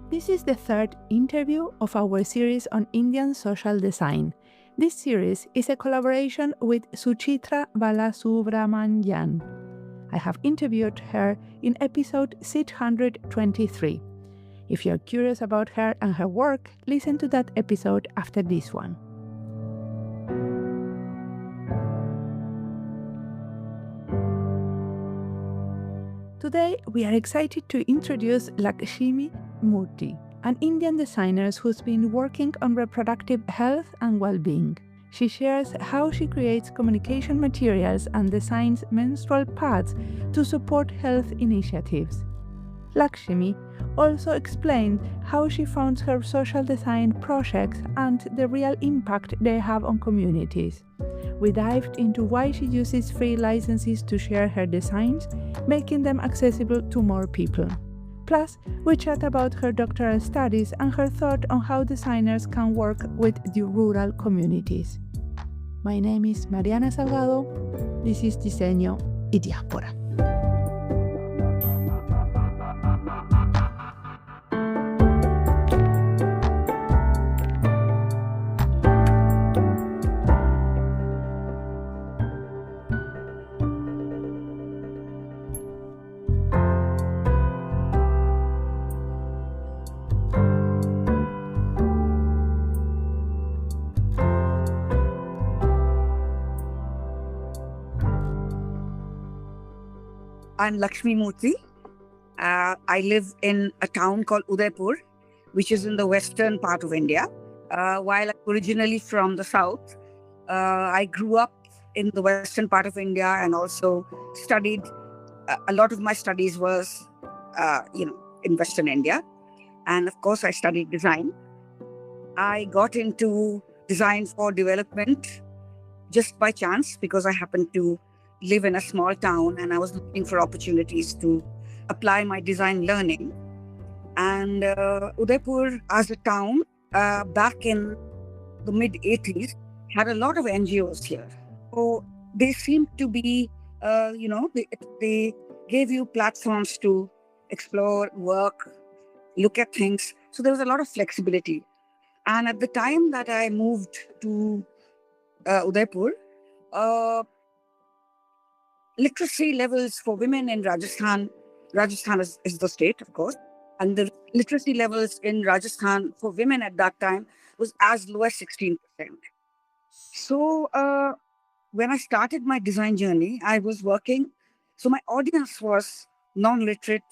This is the third interview of our series on Indian social design. This series is a collaboration with Suchitra Balasubrahmanyan. I have interviewed her in episode 623. If you're curious about her and her work, listen to that episode after this one. Today, we are excited to introduce Lakshmi Murthy, an Indian designer who's been working on reproductive health and well-being. She shares how she creates communication materials and designs menstrual pads to support health initiatives. Lakshmi also explained how she founds her social design projects and the real impact they have on communities. We dived into why she uses free licenses to share her designs, making them accessible to more people. Plus, we chat about her doctoral studies and her thought on how designers can work with the rural communities. My name is Mariana Salgado. This is Diseño y Diáspora. I'm Lakshmi Murthy. I live in a town called Udaipur, which is in the western part of India. While I'm originally from the south, I grew up in the western part of India and also studied. A lot of my studies was, in Western India. And of course, I studied design. I got into design for development just by chance because I happened to live in a small town and I was looking for opportunities to apply my design learning. And Udaipur as a town back in the mid-80s had a lot of NGOs here. So they seemed to be, they gave you platforms to explore, work, look at things. So there was a lot of flexibility. And at the time that I moved to Udaipur, literacy levels for women in Rajasthan is the state, of course, and the literacy levels in Rajasthan for women at that time was as low as 16%. So when I started my design journey, I was working, so my audience was non-literate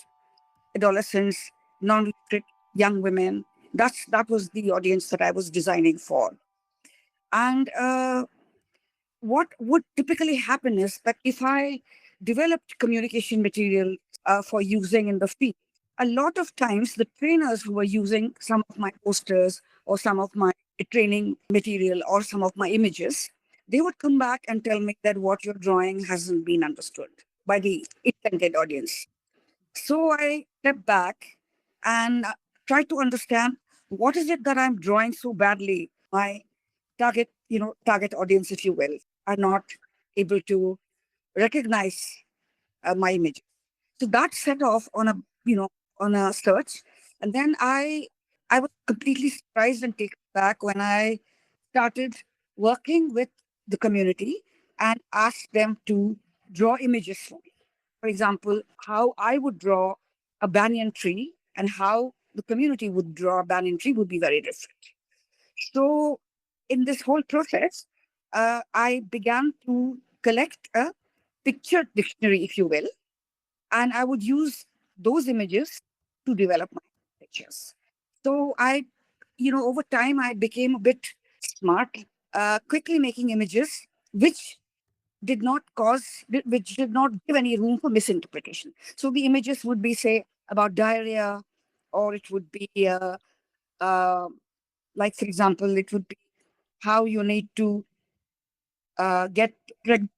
adolescents, non-literate young women. That was the audience that I was designing for. And what would typically happen is that if I developed communication material for using in the field, a lot of times the trainers who were using some of my posters or some of my training material or some of my images, they would come back and tell me that what you're drawing hasn't been understood by the intended audience. So I stepped back and tried to understand what is it that I'm drawing so badly. My target audience, if you will, are not able to recognize my image. So that set off on a search, and then I was completely surprised and taken back when I started working with the community and asked them to draw images for me. For example, how I would draw a banyan tree and how the community would draw a banyan tree would be very different. So in this whole process, I began to collect a picture dictionary, if you will, and I would use those images to develop my pictures. So over time, I became a bit smart, quickly making images which did not give any room for misinterpretation. So the images would be, say, about diarrhea, or it would be, like, for example, it would be how you need to get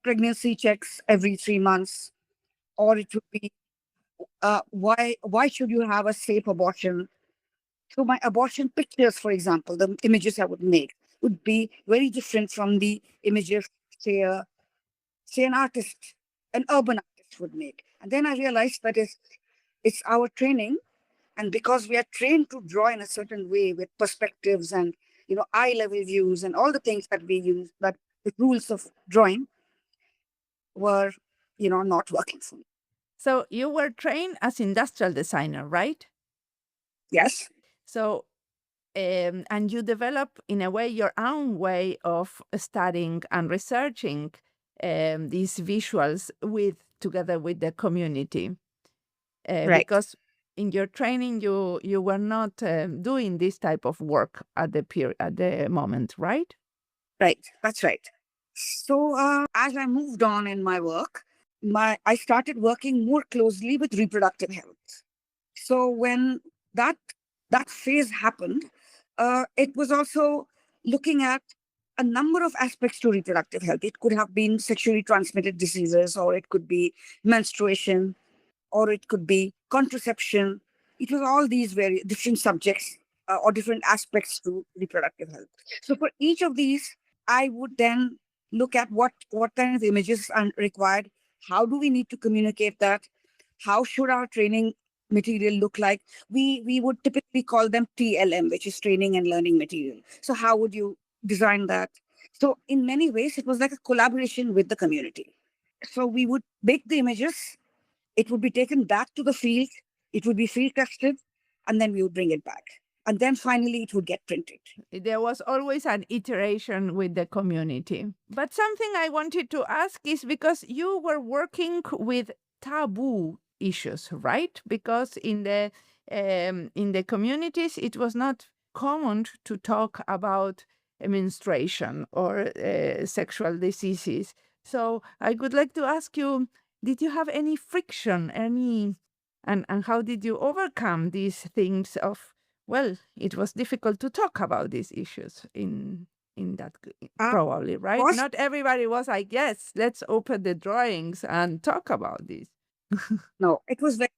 pregnancy checks every 3 months, or it would be why should you have a safe abortion. So my abortion pictures, for example, the images I would make would be very different from the images, say an artist, an urban artist would make. And then I realized that it's our training And because we are trained to draw in a certain way with perspectives and, eye level views and all the things that we use, that the rules of drawing were, not working for me. So you were trained as industrial designer, right? Yes. So, and you develop in a way your own way of studying and researching these visuals together with the community, Right. because in your training you were not doing this type of work at the moment, right? Right. That's right. So as I moved on in my work, I started working more closely with reproductive health. So when that phase happened, it was also looking at a number of aspects to reproductive health. It could have been sexually transmitted diseases, or it could be menstruation, or it could be contraception. It was all these very different subjects or different aspects to reproductive health. So for each of these, I would then look at what kind of images are required. How do we need to communicate that? How should our training material look like? We would typically call them TLM, which is training and learning material. So how would you design that? So in many ways, it was like a collaboration with the community. So we would make the images, it would be taken back to the field, it would be field tested, and then we would bring it back. And then finally it would get printed. There was always an iteration with the community. But something I wanted to ask is because you were working with taboo issues, right? Because in the communities, it was not common to talk about menstruation or sexual diseases. So I would like to ask you, did you have any friction, and how did you overcome these things of, well, it was difficult to talk about these issues in that probably, right? Course, Not everybody was like, yes, let's open the drawings and talk about this. no, it was very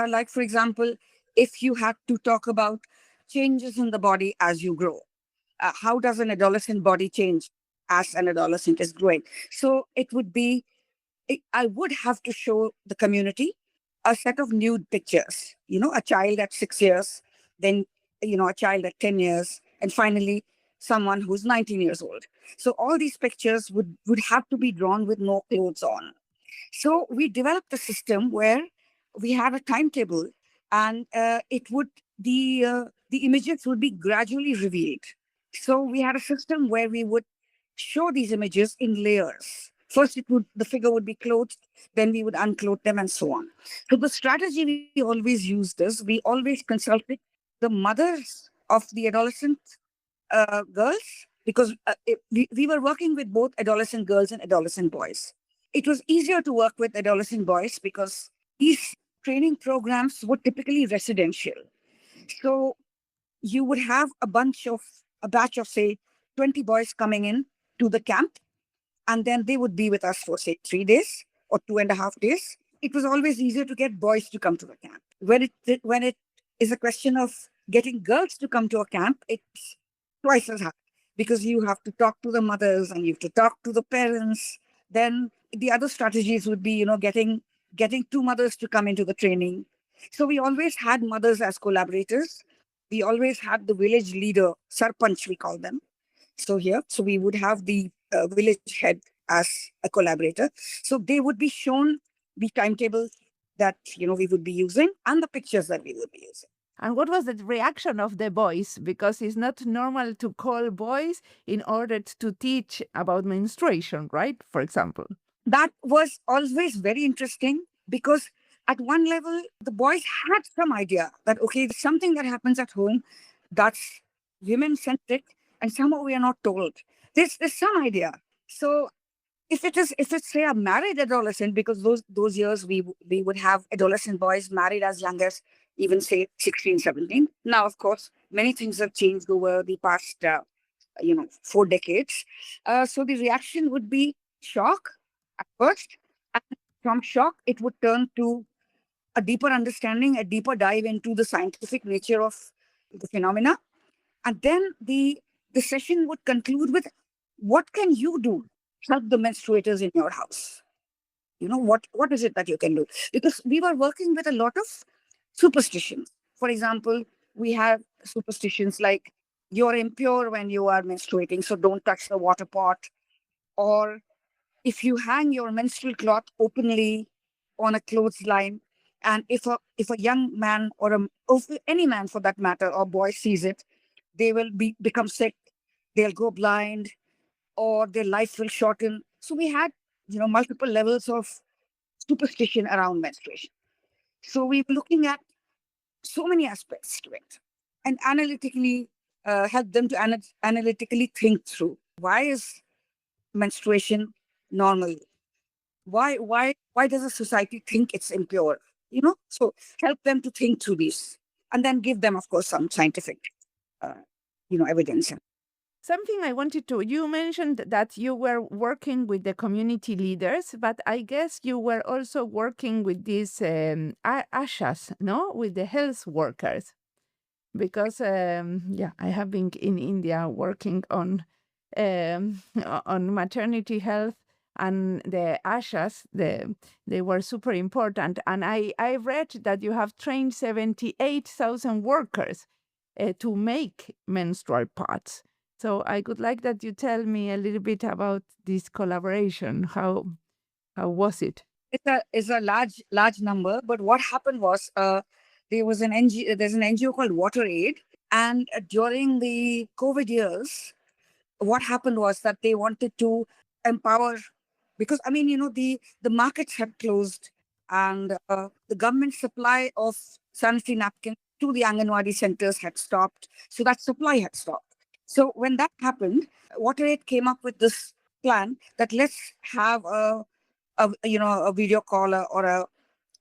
like, for example, if you had to talk about changes in the body as you grow, how does an adolescent body change as an adolescent is growing? So it would be, I would have to show the community a set of nude pictures, a child at 6 years, then, a child at 10 years, and finally someone who's 19 years old. So all these pictures would have to be drawn with no clothes on. So we developed a system where we had a timetable, and the images would be gradually revealed. So we had a system where we would show these images in layers. First, the figure would be clothed, then we would unclothe them, and so on. So the strategy we always used is we always consulted the mothers of the adolescent girls, because we were working with both adolescent girls and adolescent boys. It was easier to work with adolescent boys because these training programs were typically residential. So you would have a batch of, say, 20 boys coming in to the camp, and then they would be with us for, say, 3 days or 2.5 days. It was always easier to get boys to come to the camp. When it is a question of getting girls to come to a camp, it's twice as hard, because you have to talk to the mothers and you have to talk to the parents. Then the other strategies would be, getting two mothers to come into the training. So we always had mothers as collaborators. We always had the village leader, sarpanch we call them. So we would have the village head as a collaborator. So they would be shown the timetable that we would be using and the pictures that we would be using. And what was the reaction of the boys? Because it's not normal to call boys in order to teach about menstruation, right? For example. That was always very interesting, because at one level, the boys had some idea that, okay, there's something that happens at home that's women-centric, and somehow we are not told. There's some idea. So if it's, say, a married adolescent, because those years we would have adolescent boys married as young as even, say, 16, 17. Now, of course, many things have changed over the past 4 decades. So the reaction would be shock at first, and from shock it would turn to a deeper understanding, a deeper dive into the scientific nature of the phenomena. And then the session would conclude with, what can you do to help the menstruators in your house? What is it that you can do? Because we were working with a lot of superstitions. For example, we have superstitions like you're impure when you are menstruating, so don't touch the water pot. Or if you hang your menstrual cloth openly on a clothesline, and if a young man or any man for that matter or boy sees it, they will become sick, they'll go blind, or their life will shorten. So we had, multiple levels of superstition around menstruation. So we were looking at so many aspects to it and analytically help them to analytically think through why is menstruation normal? Why does a society think it's impure? So help them to think through these and then give them, of course, some scientific, uh, evidence. Something I wanted to, you mentioned that you were working with the community leaders, but I guess you were also working with these ASHAs, no? With the health workers. Because, I have been in India working on maternity health, and the ASHAs, they were super important. And I read that you have trained 78,000 workers to make menstrual pads. So I would like that you tell me a little bit about this collaboration. How was it? It's a large number, but what happened was there's an NGO called WaterAid, and during the COVID years, what happened was that they wanted to empower, because the markets had closed, and the government supply of sanitary napkins to the Anganwadi centers had stopped, so that supply had stopped. So when that happened, WaterAid came up with this plan that let's have a video call or a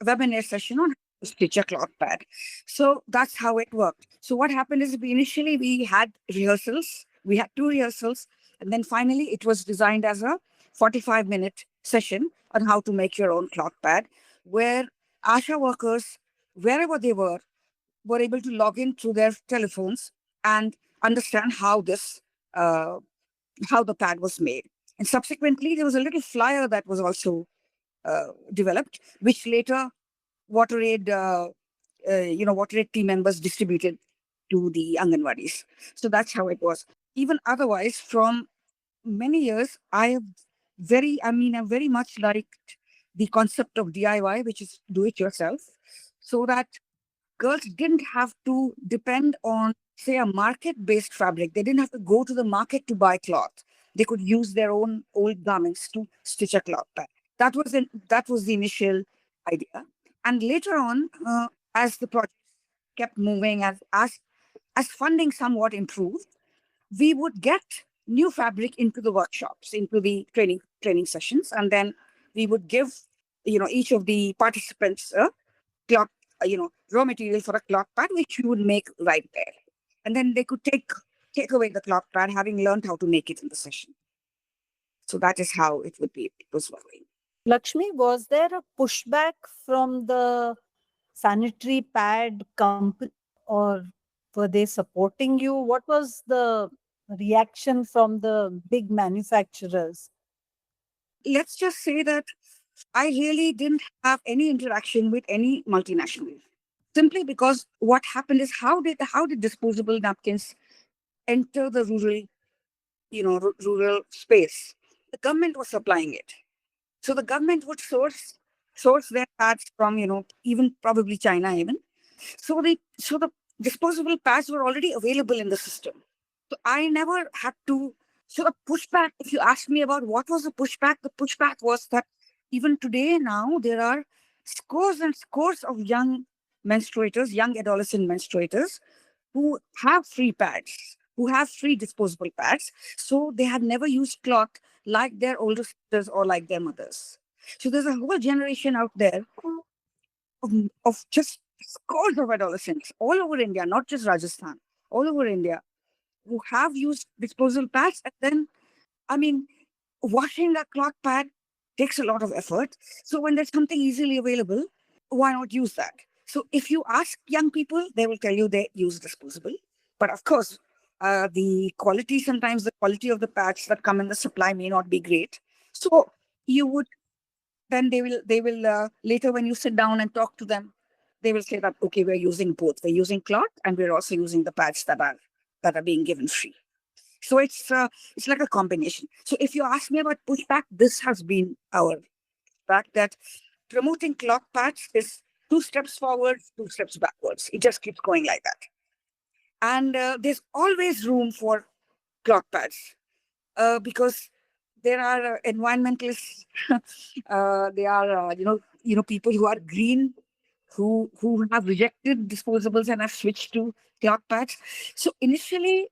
webinar session on how to stitch a cloth pad. So that's how it worked. So what happened is initially we had rehearsals. We had 2 rehearsals, and then finally it was designed as a 45-minute session on how to make your own cloth pad, where ASHA workers, wherever they were able to log in through their telephones and understand how the pad was made. And subsequently, there was a little flyer that was also developed, which later WaterAid, WaterAid team members distributed to the Anganwadis. So that's how it was. Even otherwise, from many years, I very much liked the concept of DIY, which is do it yourself, so that girls didn't have to depend on, say, a market-based fabric. They didn't have to go to the market to buy cloth. They could use their own old garments to stitch a cloth pad. That was the initial idea. And later on, as the project kept moving, as funding somewhat improved, we would get new fabric into the workshops, into the training sessions, and then we would give each of the participants a cloth, raw material for a cloth pad, which we would make right there, and then they could take away the cloth pad, having learned how to make it in the session. So that is how it was working. Lakshmi, was there a pushback from the sanitary pad company, or were they supporting you? What was the reaction from the big manufacturers? Let's just say that I really didn't have any interaction with any multinational, simply because what happened is how did disposable napkins enter the rural space? The government was supplying it. So the government would source their pads from, even probably China even. So the disposable pads were already available in the system. So I never had to. So the pushback, if you ask me about what was the pushback was that even today now there are scores and scores of young adolescent menstruators who have free pads, who have free disposable pads. So they had never used cloth like their older sisters or like their mothers. So there's a whole generation out there of just scores of adolescents all over India, not just Rajasthan, all over India, who have used disposable pads. And then, washing a cloth pad takes a lot of effort. So when there's something easily available, why not use that? So if you ask young people, they will tell you they use disposable. But of course, sometimes the quality of the pads that come in the supply may not be great. So they will later, when you sit down and talk to them, they will say that, okay, we're using both. We're using cloth and we're also using the pads that are being given free. So it's like a combination. So if you ask me about pushback, this has been our fact that promoting cloth pads is 2 steps forward, 2 steps backwards. It just keeps going like that. And there's always room for cloth pads because there are environmentalists. They are people who are green, who have rejected disposables and have switched to cloth pads. So initially,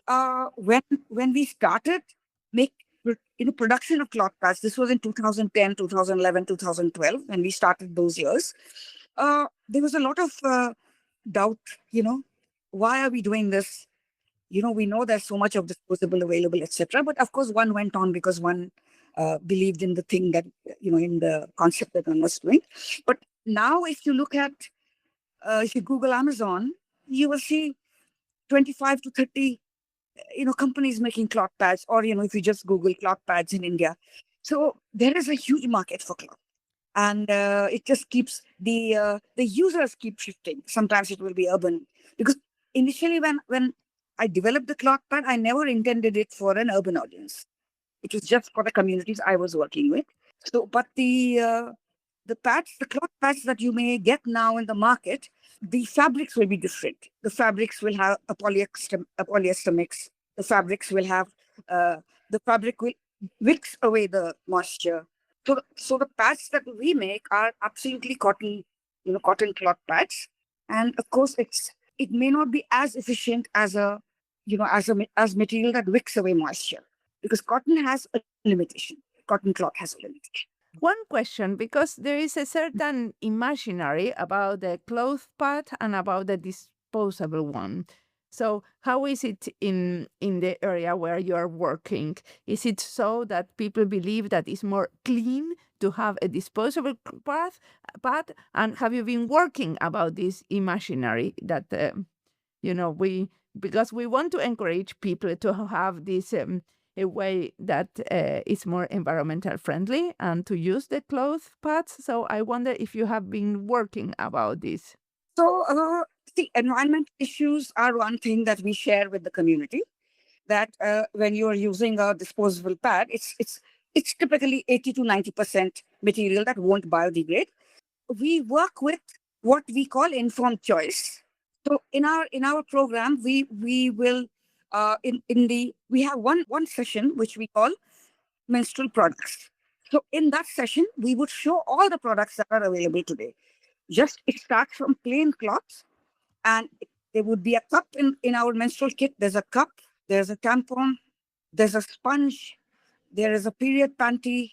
when we started make production of cloth pads, this was in 2010, 2011, 2012, when we started those years. There was a lot of doubt. Why are we doing this? We know there's so much of disposable available, etc. But of course, one went on because one believed in the thing that, in the concept that one was doing. But now, if you look at, if you Google Amazon, you will see 25 to 30, companies making cloth pads, or, if you just Google cloth pads in India. So there is a huge market for cloth. And it just keeps, the users keep shifting. Sometimes it will be urban. Because initially when I developed the cloth pad, I never intended it for an urban audience. It was just for the communities I was working with. So, but the cloth pads that you may get now in the market, the fabrics will be different. The fabrics will have a polyester mix. The fabrics will have, the fabric will wicks away the moisture. So the pads that we make are absolutely cotton, cotton cloth pads. And of course, it may not be as efficient as as material that wicks away moisture, because cotton has a limitation. Cotton cloth has a limitation. One question, because there is a certain imaginary about the cloth pad and about the disposable one. So how is it in the area where you are working? Is it so that people believe that it's more clean to have a disposable pad? And have you been working about this imaginary that, because we want to encourage people to have this a way that is more environmental friendly and to use the cloth pads. So I wonder if you have been working about this. So the environment issues are one thing that we share with the community, that when you are using a disposable pad, it's typically 80 to 90% material that won't biodegrade. We work with what we call informed choice. So in our program, we will we have one session which we call menstrual products. So in that session, we would show all the products that are available today. It starts from plain cloths, and there would be a cup in our menstrual kit. There's a cup, there's a tampon, there's a sponge, there is a period panty,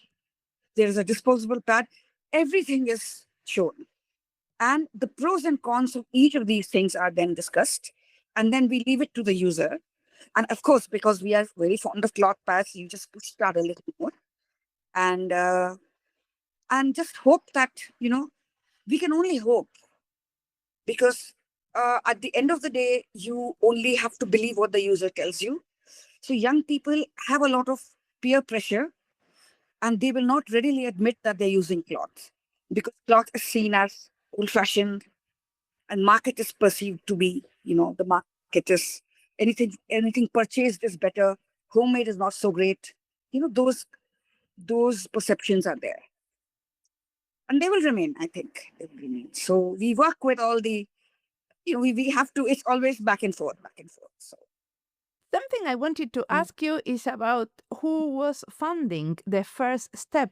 there is a disposable pad. Everything is shown. And the pros and cons of each of these things are then discussed. And then we leave it to the user. And of course, because we are very fond of cloth pads, you just push that a little more. And just hope that, we can only hope, because at the end of the day, you only have to believe what the user tells you. So young people have a lot of peer pressure, and they will not readily admit that they're using cloth, because cloth is seen as old-fashioned, and market is perceived to be, the market is anything purchased is better, homemade is not so great. Those perceptions are there. And they will remain, I think. They will remain. So we work with all the, we have to, it's always back and forth. So Something I wanted to ask you is about who was funding the first step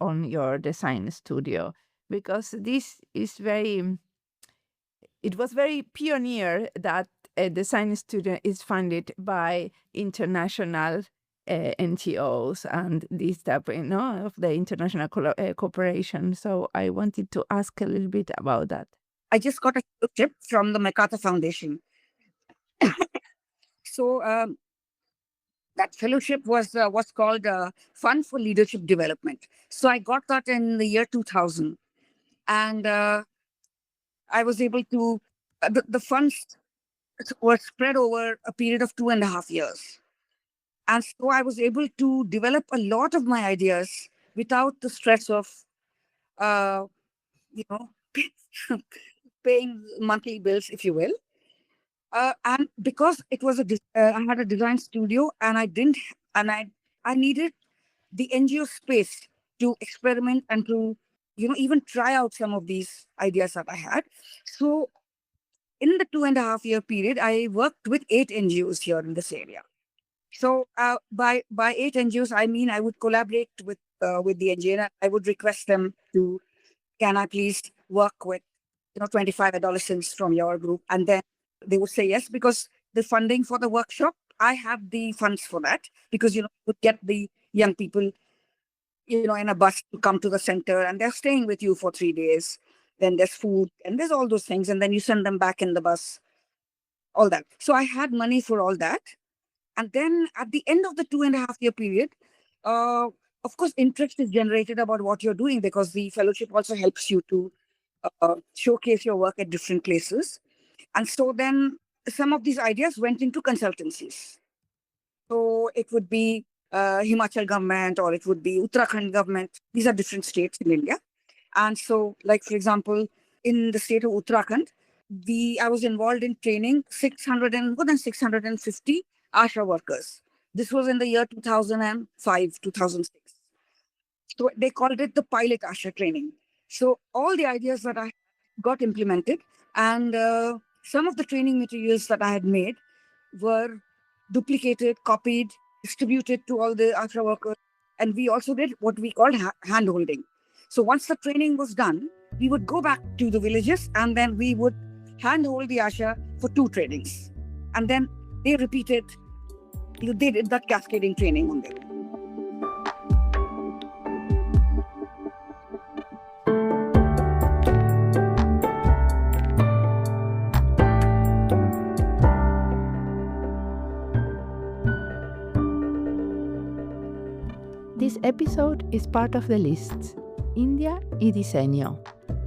on your design studio, because this is it was very pioneer that a design studio is funded by international NGOs and this type, of the international cooperation. So I wanted to ask a little bit about that. I just got a tip from the MacArthur Foundation. So that fellowship was called Fund for Leadership Development. So I got that in the year 2000. And I was able to, the funds were spread over a period of 2.5 years. And so I was able to develop a lot of my ideas without the stress of, paying monthly bills, if you will. And because it was I had a design studio, and I needed the NGO space to experiment and to, even try out some of these ideas that I had. So in the 2.5 year period, I worked with 8 NGOs here in this area. So by 8 NGOs, I mean I would collaborate with the NGO. And I would request them to, can I please work with 25 adolescents from your group, and then they would say yes, because the funding for the workshop, I have the funds for that, because you would get the young people in a bus to come to the center, and they're staying with you for 3 days. Then there's food and there's all those things, and then you send them back in the bus, all that. So I had money for all that. And then at the end of the 2.5 year period, of course, interest is generated about what you're doing, because the fellowship also helps you to showcase your work at different places. And so then some of these ideas went into consultancies. So it would be Himachal government, or it would be Uttarakhand government. These are different states in India. And so, like, for example, in the state of Uttarakhand, I was involved in training more than 650 ASHA workers. This was in the year 2005, 2006. So they called it the pilot ASHA training. So all the ideas that I got implemented, and some of the training materials that I had made were duplicated, copied, distributed to all the ASHA workers. And we also did what we called hand-holding. So once the training was done, we would go back to the villages, and then we would hand-hold the ASHA for 2 trainings. And then they repeated, they did that cascading training on them. This episode is part of the lists India y Diseño,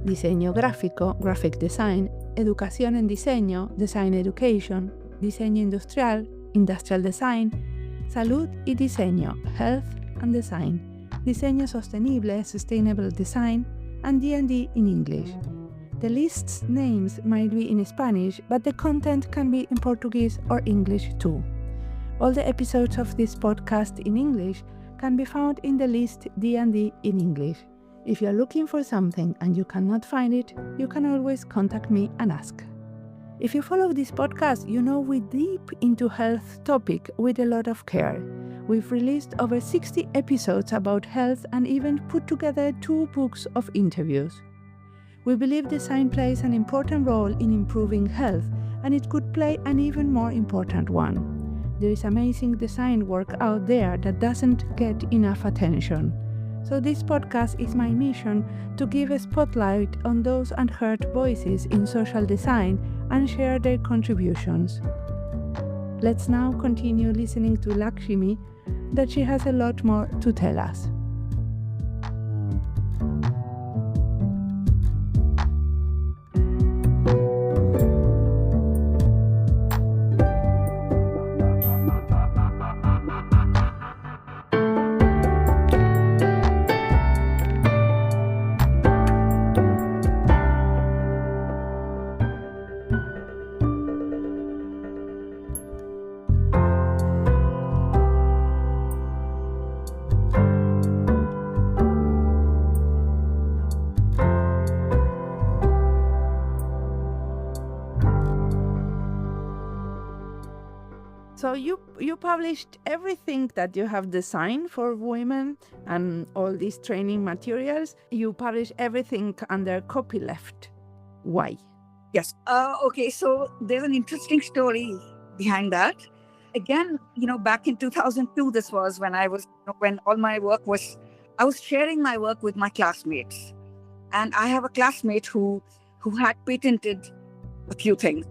Diseño gráfico, graphic design, Educación en Diseño, design education, Diseño industrial, industrial design, Salud y Diseño, health and design, Diseño sostenible, sustainable design, and D&D in English. The list's names might be in Spanish, but the content can be in Portuguese or English too. All the episodes of this podcast in English can be found in the list D&D in English. If you're looking for something and you cannot find it, you can always contact me and ask. If you follow this podcast, you know we deep into health topic with a lot of care. We've released over 60 episodes about health and even put together 2 books of interviews. We believe design plays an important role in improving health, and it could play an even more important one. There is amazing design work out there that doesn't get enough attention. So this podcast is my mission to give a spotlight on those unheard voices in social design and share their contributions. Let's now continue listening to Lakshmi, that she has a lot more to tell us. So you published everything that you have designed for women and all these training materials. You publish everything under copyleft. Why? Yes. Okay. So there's an interesting story behind that. Again, back in 2002, this was when when all my work I was sharing my work with my classmates. And I have a classmate who had patented a few things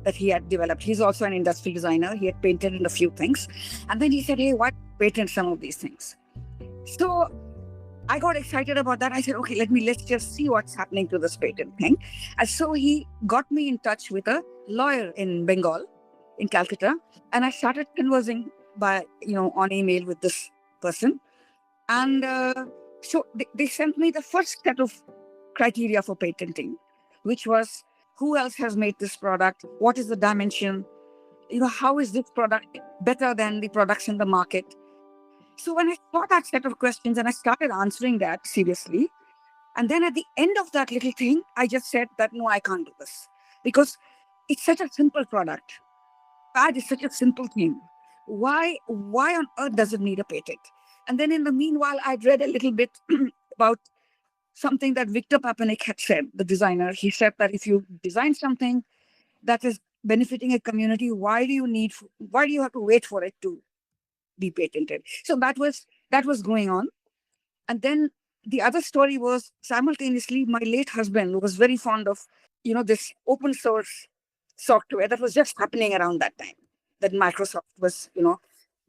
that he had developed. He's also an industrial designer. He had patented a few things. And then he said, hey, why patent some of these things? So I got excited about that. I said, okay, let's just see what's happening to this patent thing. And so he got me in touch with a lawyer in Bengal, in Calcutta. And I started conversing on email with this person. And so they sent me the first set of criteria for patenting, which was who else has made this product, what is the dimension, how is this product better than the products in the market. So when I saw that set of questions and I started answering that seriously, and then at the end of that little thing, I just said that, no, I can't do this because it's such a simple product. Pad is such a simple thing. Why on earth does it need a patent? And then in the meanwhile, I'd read a little bit about something that Victor Papanek had said, the designer. He said that if you design something that is benefiting a community, why do you have to wait for it to be patented? So that was going on. And then the other story was simultaneously my late husband was very fond of, this open source software that was just happening around that time, that Microsoft was,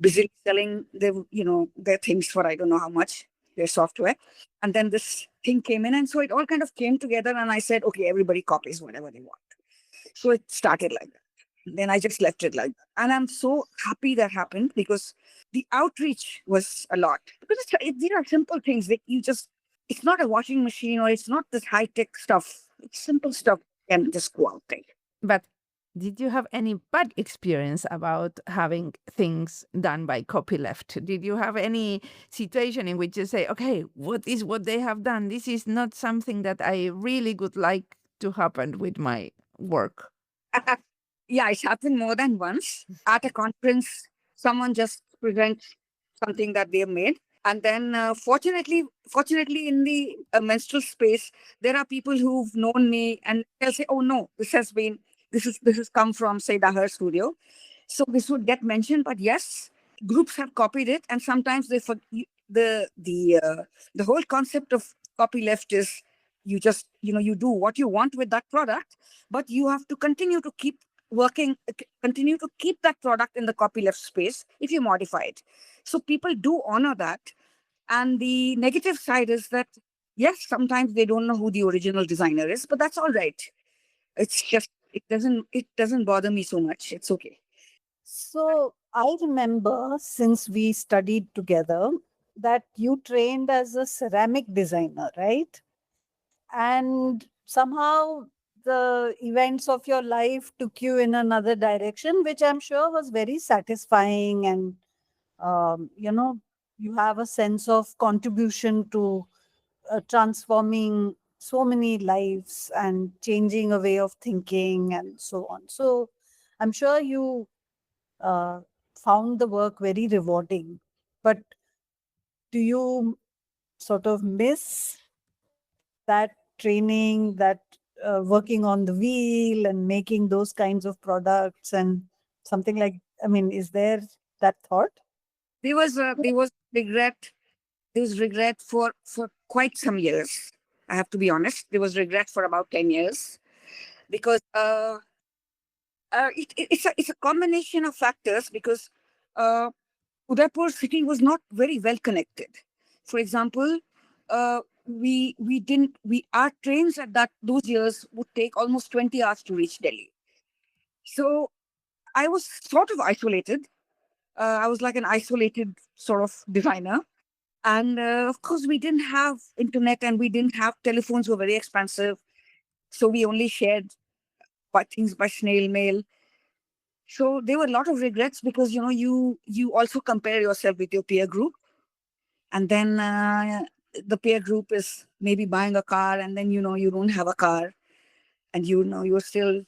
busily selling their things for I don't know how much, their software. And then this thing came in. And so it all kind of came together. And I said, okay, everybody copies whatever they want. So it started like that. Then I just left it like that. And I'm so happy that happened because the outreach was a lot. Because these are simple things that it's not a washing machine or it's not this high-tech stuff. It's simple stuff and just go out there. But did you have any bad experience about having things done by copyleft? Did you have any situation in which you say, okay, what is what they have done? This is not something that I really would like to happen with my work. Yeah, it's happened more than once. At a conference, someone just presents something that they have made. And then fortunately, in the menstrual space, there are people who've known me and they'll say, oh no, this has come from, say, the Her Studio. So this would get mentioned, but yes, groups have copied it. And sometimes the whole concept of copyleft is you just, you do what you want with that product, but you have to continue to keep that product in the copyleft space if you modify it. So people do honor that. And the negative side is that, yes, sometimes they don't know who the original designer is, but that's all right. It's just, it doesn't bother me so much. It's okay. So I remember, since we studied together, that you trained as a ceramic designer, right? And somehow the events of your life took you in another direction, which I'm sure was very satisfying. And, you have a sense of contribution to transforming so many lives and changing a way of thinking and so on. So I'm sure you found the work very rewarding. But do you sort of miss that training, that working on the wheel and making those kinds of products and something like, is there that thought? There was regret. There was regret for quite some years. I have to be honest. There was regret for about 10 years because it's a combination of factors because Udaipur city was not very well connected. For example, our trains at those years would take almost 20 hours to reach Delhi. So I was sort of isolated. I was like an isolated sort of designer. And of course, we didn't have internet and we didn't have telephones were very expensive. So we only shared things by snail mail. So there were a lot of regrets because, you also compare yourself with your peer group. And then the peer group is maybe buying a car and then, you don't have a car and, you're still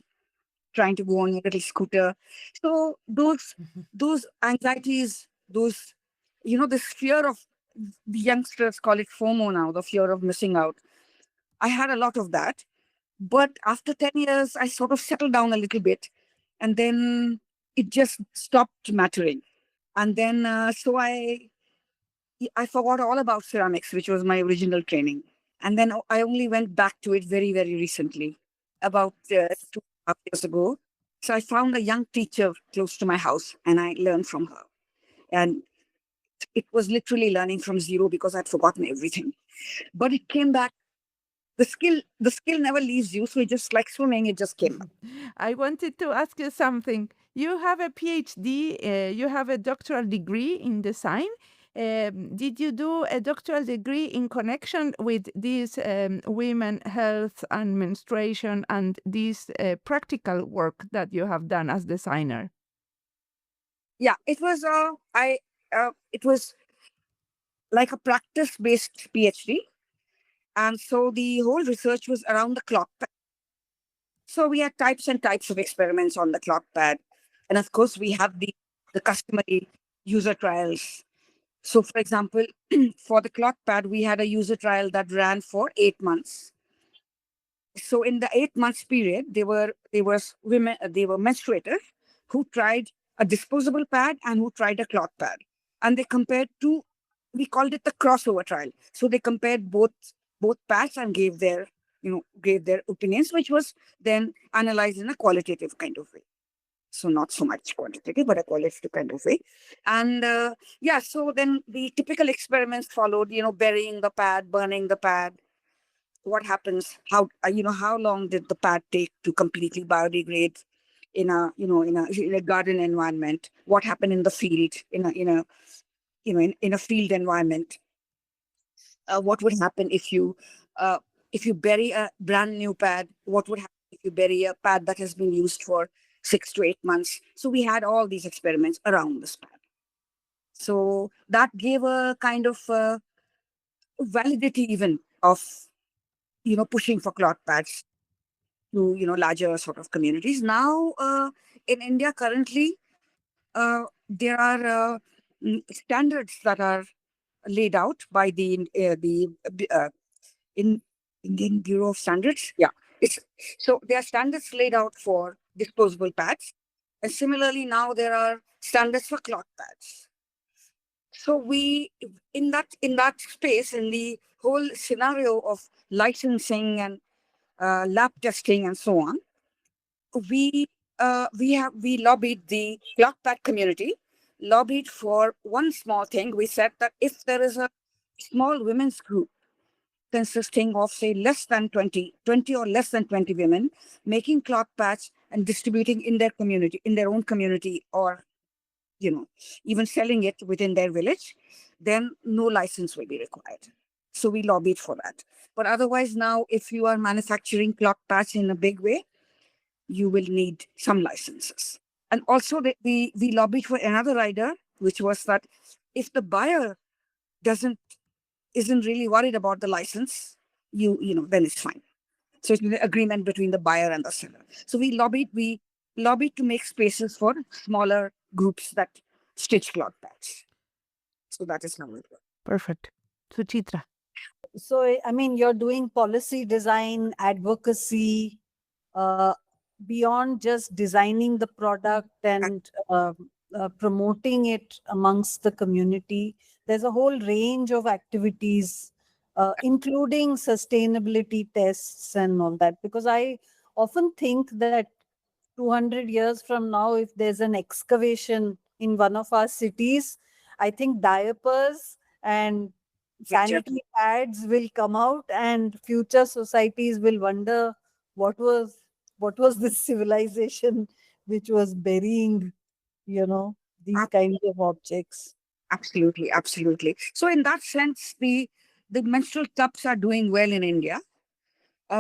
trying to go on your little scooter. So those anxieties, this fear of, the youngsters call it FOMO now, the fear of missing out. I had a lot of that. But after 10 years, I sort of settled down a little bit. And then it just stopped mattering. And then so I forgot all about ceramics, which was my original training. And then I only went back to it very, very recently, about 2.5 years ago. So I found a young teacher close to my house and I learned from her. And it was literally learning from zero because I'd forgotten everything. But it came back. The skill never leaves you. So it just like swimming, it just came back. I wanted to ask you something. You have a PhD, you have a doctoral degree in design. Did you do a doctoral degree in connection with this women health and menstruation and this practical work that you have done as designer? Yeah, it was it was like a practice-based PhD, and so the whole research was around the clock pad. So we had types and types of experiments on the clock pad, and of course we have the customary user trials. So, for example, for the clock pad, we had a user trial that ran for 8 months. So, in the 8 months period, there was women, they were menstruators who tried a disposable pad and who tried a cloth pad, and they compared two. We called it the crossover trial. So they compared both pads and gave their opinions, which was then analyzed in a qualitative kind of way. So not so much quantitative, but a qualitative kind of way. And yeah, so then the typical experiments followed. Burying the pad, burning the pad. What happens? How long did the pad take to completely biodegrade in a garden environment? What happened in the field in a field environment? What would happen if you bury a brand new pad? What would happen if you bury a pad that has been used for 6 to 8 months? So we had all these experiments around this pad. So that gave a kind of validity even of pushing for cloth pads to larger sort of communities. Now in India currently there are standards that are laid out by in Indian Bureau of Standards. Yeah, it's so there are standards laid out for disposable pads, and similarly now there are standards for cloth pads. So we in that space, in the whole scenario of licensing and lab testing and so on, we lobbied the cloth pad community, lobbied for one small thing. We said that if there is a small women's group consisting of say less than 20 or less than 20 women making cloth pads and distributing in their community, in their own community, or even selling it within their village, then no license will be required. So we lobbied for that. But otherwise now, if you are manufacturing cloth pads in a big way, you will need some licenses. And also we lobbied for another rider, which was that if the buyer isn't really worried about the license, then it's fine. So it's an agreement between the buyer and the seller. So we lobbied to make spaces for smaller groups that stitch cloth pads. So that is how it works. Perfect. Suchitra. So, I mean, you're doing policy design, advocacy, beyond just designing the product and promoting it amongst the community. There's a whole range of activities, including sustainability tests and all that. Because I often think that 200 years from now, if there's an excavation in one of our cities, I think diapers and sanitary pads will come out, and future societies will wonder what was this civilization which was burying these kinds of objects. Absolutely, absolutely. So in that sense, the menstrual cups are doing well in India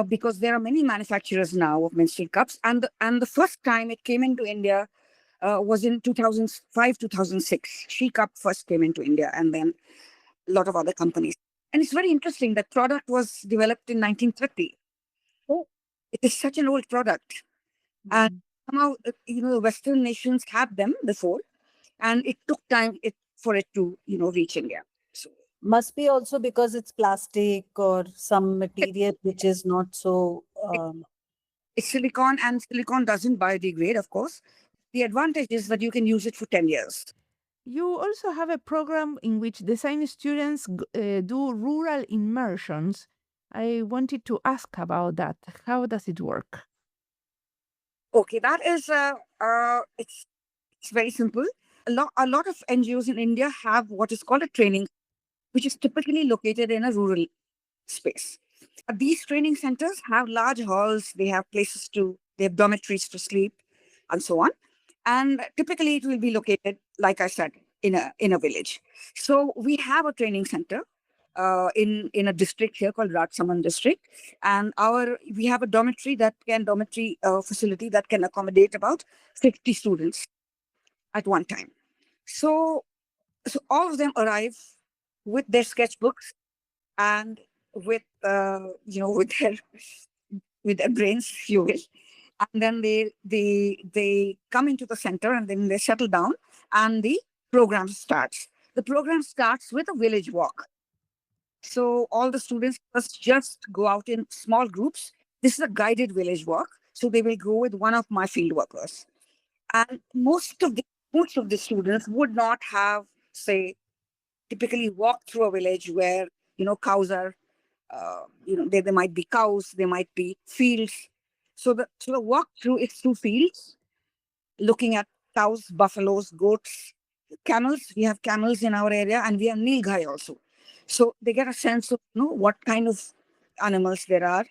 because there are many manufacturers now of menstrual cups, and the first time it came into India was in 2005, 2006. She Cup first came into India, and then a lot of other companies. And it's very interesting that product was developed in 1930. Oh. It is such an old product. And somehow, Western nations had them before, and it took time for it to, reach India. So must be also because it's plastic or some material which is not so. It's silicon, and silicon doesn't biodegrade, of course. The advantage is that you can use it for 10 years. You also have a program in which design students do rural immersions. I wanted to ask about that. How does it work? Okay, that is it's very simple. A lot of NGOs in India have what is called a training, which is typically located in a rural space. These training centers have large halls. They have they have dormitories to sleep, and so on. And typically, it will be located, like I said, in a village. So we have a training center in a district here called Rajsamand district, and we have a dormitory facility that can accommodate about 50 students at one time. So all of them arrive with their sketchbooks and with with their brains, if you will, and then they come into the center and then they settle down and the program starts. The program starts with a village walk. So all the students must just go out in small groups. This is a guided village walk. So they will go with one of my field workers. And most of the students would not have, say, typically walked through a village where, cows are, there might be cows, there might be fields. So the walk through is through fields, looking at cows, buffaloes, goats, camels. We have camels in our area, and we have nilgai also. So they get a sense of what kind of animals there are.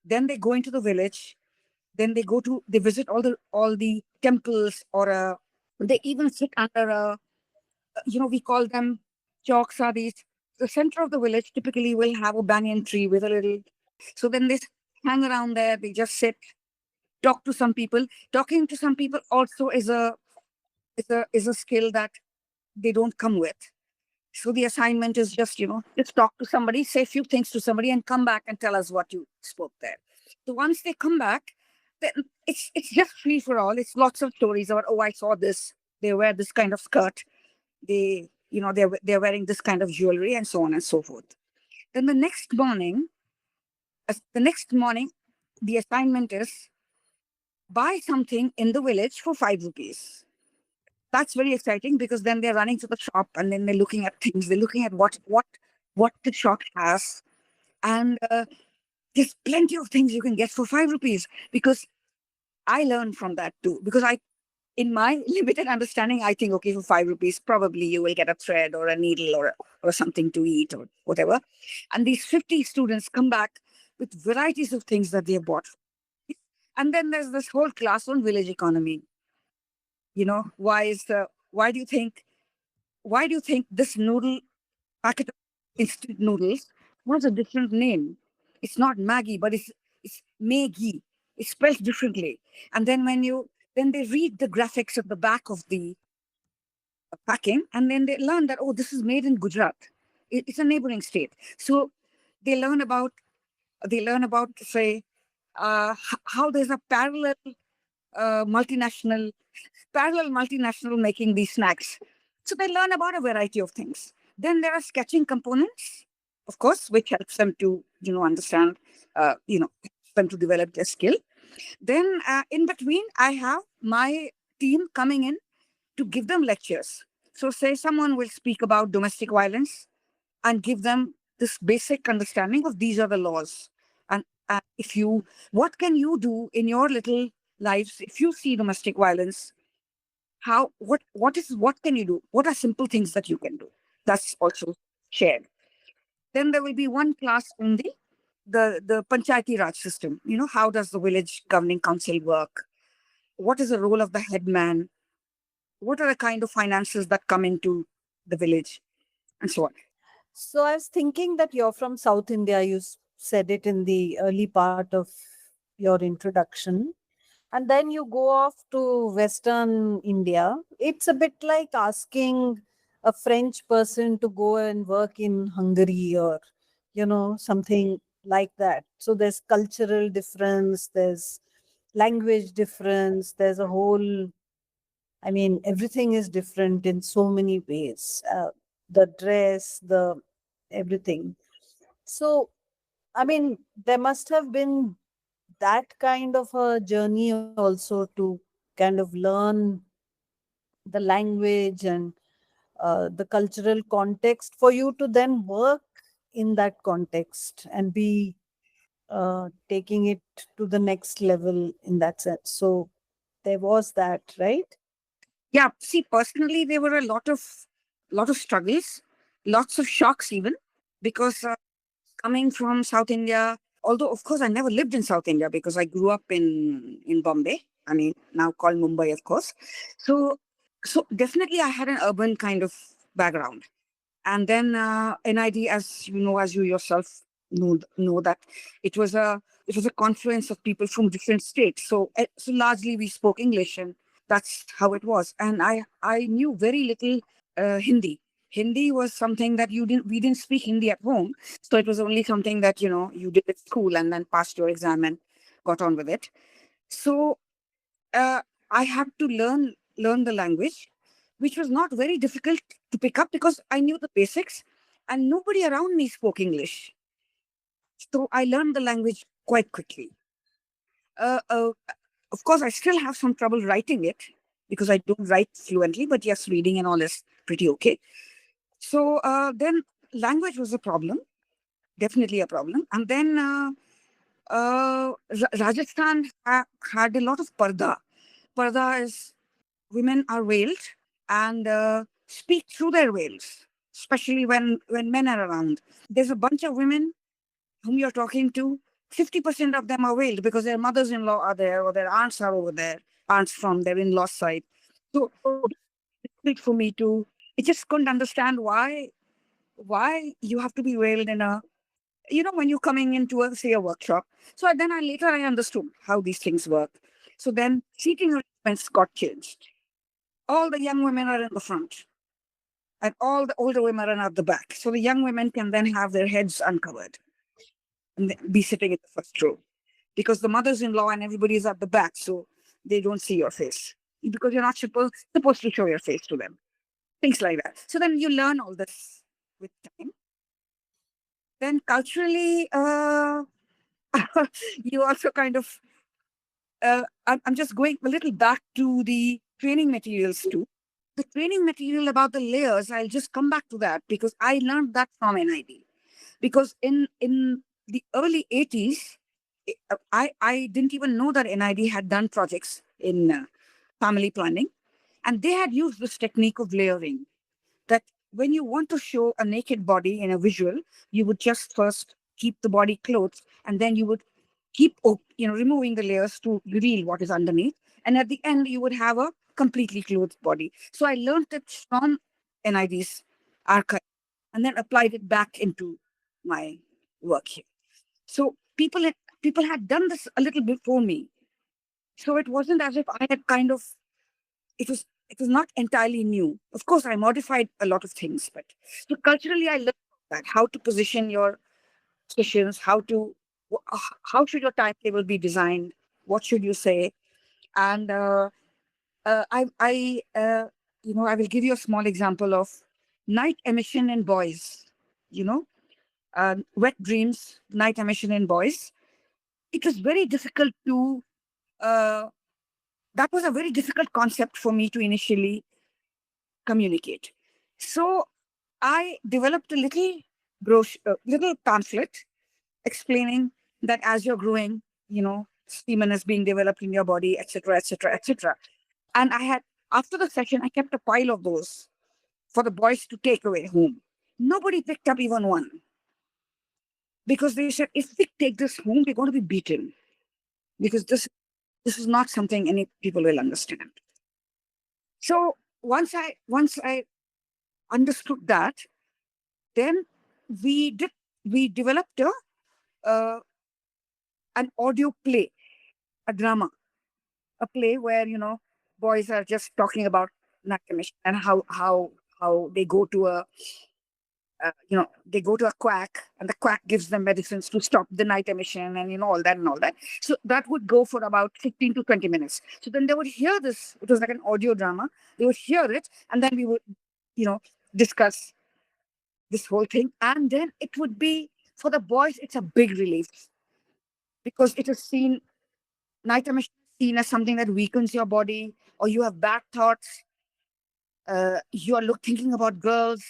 Then they go into the village. Then they visit all the temples, or they even sit under we call them chowksadis. The center of the village typically will have a banyan tree with a little. So then they hang around there. They just sit, talk to some people. Talking to some people also is a skill that they don't come with. So the assignment is just talk to somebody, say a few things to somebody, and come back and tell us what you spoke there. So once they come back, then it's just free for all. It's lots of stories about, oh, I saw this. They wear this kind of skirt. They're wearing this kind of jewelry, and so on and so forth. Then the next morning, the assignment is buy something in the village for 5 rupees. That's very exciting, because then they're running to the shop and then they're looking at things. They're looking at what the shop has. And there's plenty of things you can get for 5 rupees, because I learned from that too. Because in my limited understanding, I think, okay, for 5 rupees, probably you will get a thread or a needle or something to eat or whatever. And these 50 students come back with varieties of things that they have bought. And then there's this whole class on village economy. Why do you think this noodle packet of instant noodles has a different name? It's not Maggie, but it's Maggie. It's spelled differently. And then then they read the graphics at the back of the packing, and then they learn that, oh, this is made in Gujarat. It's a neighboring state. So they learn about say how there's a multinational making these snacks. So they learn about a variety of things. Then there are sketching components, of course, which helps them to understand, them to develop their skill. Then in between, I have my team coming in to give them lectures. So say someone will speak about domestic violence and give them this basic understanding of these are the laws. And what can you do in your little lives if you see domestic violence? What can you do? What are simple things that you can do? That's also shared. Then there will be one class on the Panchayati Raj system. How does the village governing council work? What is the role of the headman? What are the kind of finances that come into the village? And so on. So I was thinking that you're from South India. You said it in the early part of your introduction. And then you go off to Western India. It's a bit like asking a French person to go and work in Hungary or, something like that. So there's cultural difference, there's language difference, there's a whole, everything is different in so many ways. The dress, the everything. So, there must have been that kind of a journey also to kind of learn the language and the cultural context for you to then work in that context and be taking it to the next level in that sense. So there was that, right? Yeah. See, personally, there were a lot of struggles, lots of shocks even, because coming from South India, although of course I never lived in South India because I grew up in Bombay. Now called Mumbai, of course. So So definitely I had an urban kind of background. And then NID, as you know, as you yourself know that it was a confluence of people from different states. So largely we spoke English, and that's how it was. And I knew very little Hindi. Hindi was something that we didn't speak Hindi at home, so it was only something that you did at school and then passed your exam and got on with it. So uh, I had to learn the language, which was not very difficult to pick up because I knew the basics, and nobody around me spoke English. So I learned the language quite quickly. Uh, uh, of course, I still have some trouble writing it because I don't write fluently, but yes, reading and all is pretty okay. So then language was a problem, definitely a problem. And then Rajasthan had a lot of parda. Parda is women are veiled and speak through their veils, especially when men are around. There's a bunch of women whom you're talking to. 50% of them are veiled because their mothers-in-law are there or their aunts are over there, aunts from their in-laws side. So it's big for me to. I just couldn't understand why you have to be veiled in a when you're coming into a say a workshop. So then I understood how these things work. So then seating arrangements got changed. All the young women are in the front and all the older women are at the back. So the young women can then have their heads uncovered and be sitting in the first row because the mothers-in-law and everybody is at the back. So they don't see your face because you're not supposed to show your face to them. Things like that. So then you learn all this with time. Then culturally, you also kind of, I'm just going a little back to the training materials too. The training material about the layers, I'll just come back to that because I learned that from NID. Because in the early 80s, I didn't even know that NID had done projects in family planning. And they had used this technique of layering that when you want to show a naked body in a visual, you would just first keep the body clothed and then you would keep removing the layers to reveal what is underneath. And at the end, you would have a completely clothed body. So I learned it from NID's archive and then applied it back into my work here. So people had done this a little before me. So it wasn't as if I had kind of it was not entirely new. Of course, I modified a lot of things, but so culturally I learned that how to position your sessions, how should your timetable be designed, what should you say, and I will give you a small example of night emission in boys. You know, wet dreams, night emission in boys. It was very difficult to. That was a very difficult concept for me to initially communicate. So I developed a little little pamphlet explaining that as you're growing, semen is being developed in your body, etc., etc., etc. And after the session, I kept a pile of those for the boys to take away home. Nobody picked up even one because they said, if we take this home, we're going to be beaten because this is not something any people will understand. So once I understood that, then we developed uh, an audio play, a drama, a play where boys are just talking about nut emission and how they go to a quack and the quack gives them medicines to stop the night emission and all that and all that. So that would go for about 15 to 20 minutes. So then they would hear this. It was like an audio drama. They would hear it and then we would discuss this whole thing. And then it would be, for the boys, it's a big relief because it is night emission is seen as something that weakens your body, or you have bad thoughts, you are thinking about girls,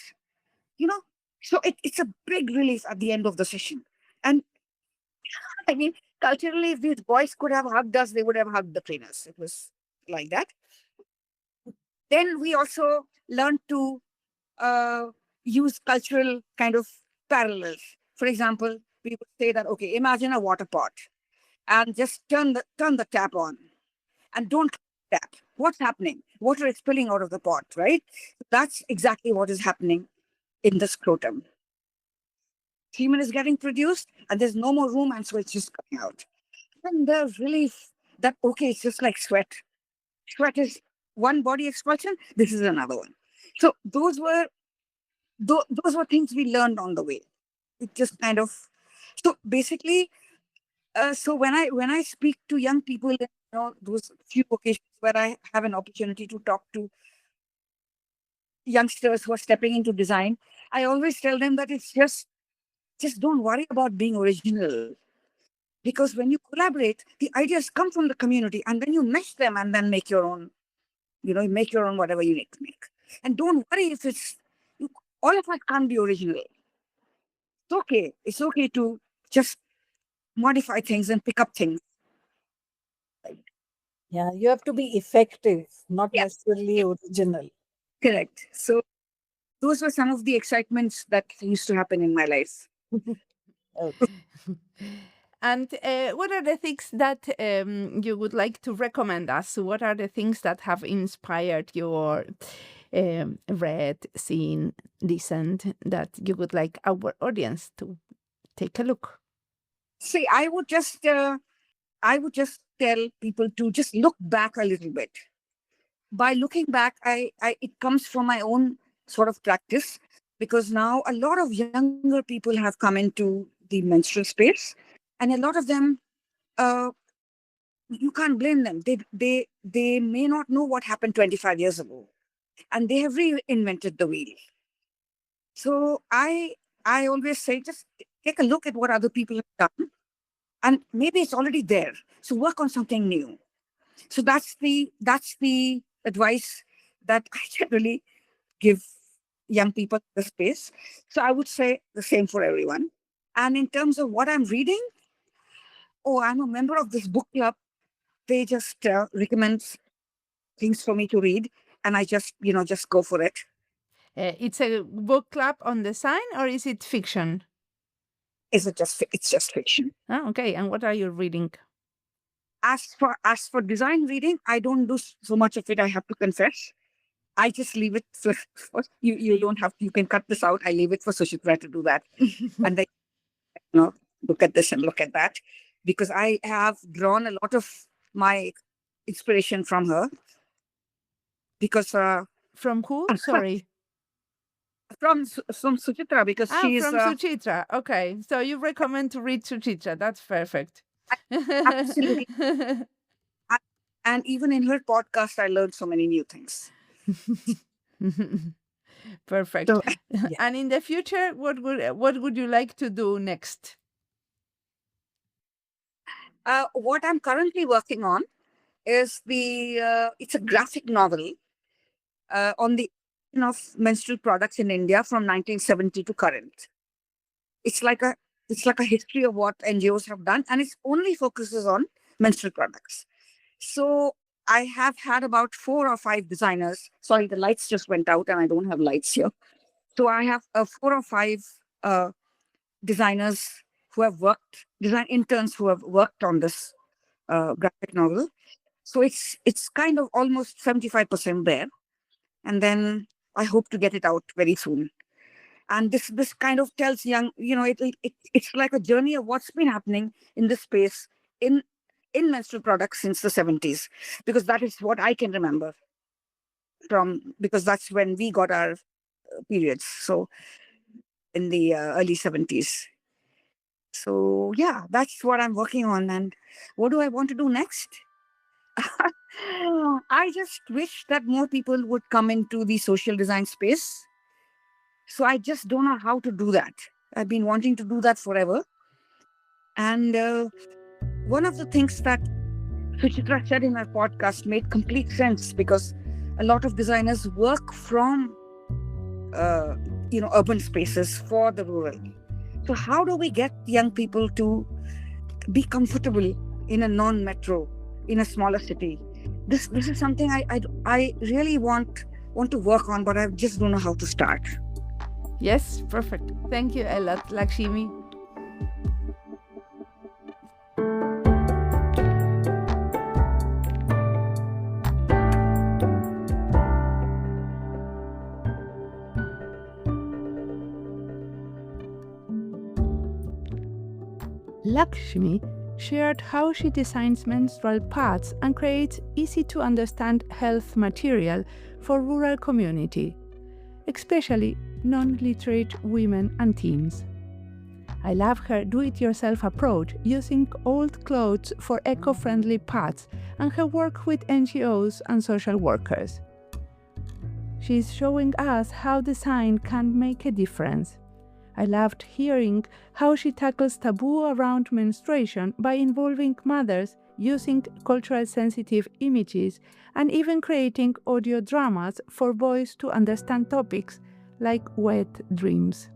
you know. So it's a big relief at the end of the session. And I mean, culturally, if these boys could have hugged us, they would have hugged the trainers. It was like that. Then we also learned to uh, use cultural kind of parallels. For example, we would say that, okay, imagine a water pot and just turn the tap on and don't tap. what's happening? Water is spilling out of the pot, right? That's exactly what is happening in the scrotum. Semen is getting produced and there's no more room, and so it's just coming out. And the relief that, okay, it's just like sweat. Sweat is one body expulsion, this is another one. So those were things we learned on the way. It just kind of, so basically, so when I speak to young people, those few occasions where I have an opportunity to talk to youngsters who are stepping into design, I always tell them that it's just don't worry about being original. Because when you collaborate, the ideas come from the community, and then you mesh them and then make your own, you make your own whatever you need to make. And don't worry if all of us can't be original. It's okay. It's okay to just modify things and pick up things. Yeah, you have to be effective, not Yeah. necessarily original. Correct. So those were some of the excitements that used to happen in my life. Okay. And what are the things that you would like to recommend us? What are the things that have inspired you or read, seen, listened that you would like our audience to take a look? See, I would just tell people to just look back a little bit. By looking back, it comes from my own sort of practice, because now a lot of younger people have come into the menstrual space, and a lot of them, you can't blame them. They may not know what happened 25 years ago, and they have reinvented the wheel. So I always say, just take a look at what other people have done, and maybe it's already there. So work on something new. So that's the advice that I generally give young people the space. So I would say the same for everyone. And in terms of what I'm reading, I'm a member of this book club. They just recommend things for me to read, and I just go for it. It's a book club on design, or is it fiction? It's just fiction. Ah, okay. And what are you reading? As for design reading, I don't do so much of it, I have to confess. I just leave it for you don't have to, you can cut this out. I leave it for Suchitra to do that. And they look at this and look at that, because I have drawn a lot of my inspiration from her. Because From who? Sorry. from Suchitra, because she's from Suchitra. Okay, so you recommend to read Suchitra. That's perfect. absolutely. And even in her podcast, I learned so many new things. Perfect. So, And in the future, what would you like to do next? what I'm currently working on is it's a graphic novel on the of menstrual products in India from 1970 to current. It's like a history of what NGOs have done, and it only focuses on menstrual products. So I have had about 4 or 5 designers. Sorry, the lights just went out and I don't have lights here. So I have 4 or 5 designers who have design interns who have worked on this graphic novel. So it's kind of almost 75% there. And then I hope to get it out very soon. And this kind of tells young, it's like a journey of what's been happening in this space in menstrual products since the 70s, because that is what I can remember because that's when we got our periods. So in the early 70s. So yeah, that's what I'm working on. And what do I want to do next? I just wish that more people would come into the social design space. So I just don't know how to do that. I've been wanting to do that forever. And one of the things that Suchitra said in her podcast made complete sense, because a lot of designers work from urban spaces for the rural. So how do we get young people to be comfortable in a non-metro, in a smaller city? This is something I really want to work on, but I just don't know how to start. Yes, perfect. Thank you a lot, Lakshmi. Lakshmi shared how she designs menstrual pads and creates easy-to-understand health material for rural community, especially non-literate women and teens. I love her do-it-yourself approach, using old clothes for eco-friendly pads, and her work with NGOs and social workers. She is showing us how design can make a difference. I loved hearing how she tackles taboo around menstruation by involving mothers, using culturally sensitive images, and even creating audio dramas for boys to understand topics like wet dreams.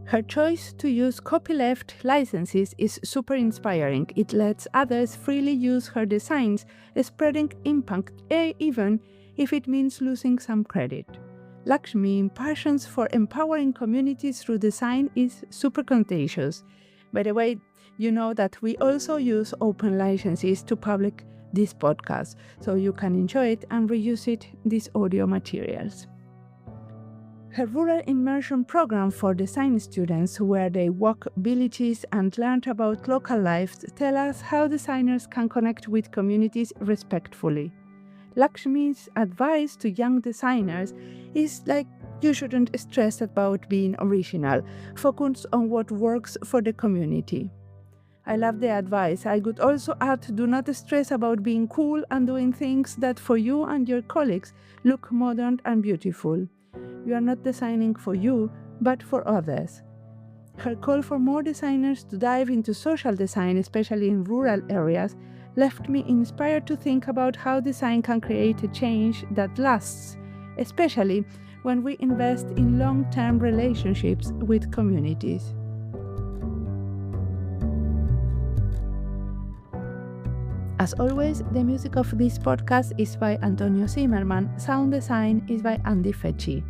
Her choice to use copyleft licenses is super inspiring. It lets others freely use her designs, spreading impact, even if it means losing some credit. Lakshmi's passion for empowering communities through design is super contagious. By the way, you know that we also use open licenses to publish this podcast, so you can enjoy it and reuse these audio materials. Her rural immersion program for design students, where they walk villages and learn about local lives, tell us how designers can connect with communities respectfully. Lakshmi's advice to young designers is you shouldn't stress about being original. Focus on what works for the community. I love the advice. I would also add, do not stress about being cool and doing things that for you and your colleagues look modern and beautiful. You are not designing for you, but for others. Her call for more designers to dive into social design, especially in rural areas, left me inspired to think about how design can create a change that lasts, especially when we invest in long-term relationships with communities. As always, the music of this podcast is by Antonio Zimmerman. Sound design is by Andy Fecci.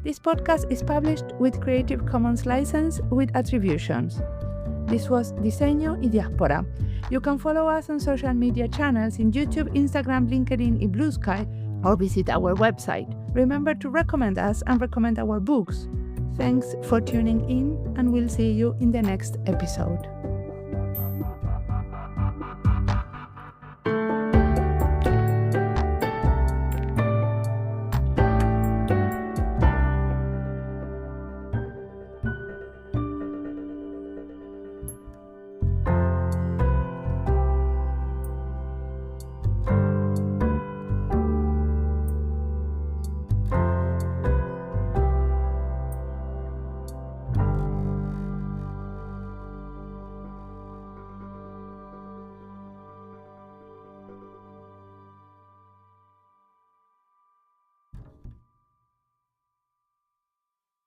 This podcast is published with Creative Commons license with attributions. This was Diseño y Diáspora. You can follow us on social media channels in YouTube, Instagram, LinkedIn, and Blue Sky, or visit our website. Remember to recommend us and recommend our books. Thanks for tuning in, and we'll see you in the next episode.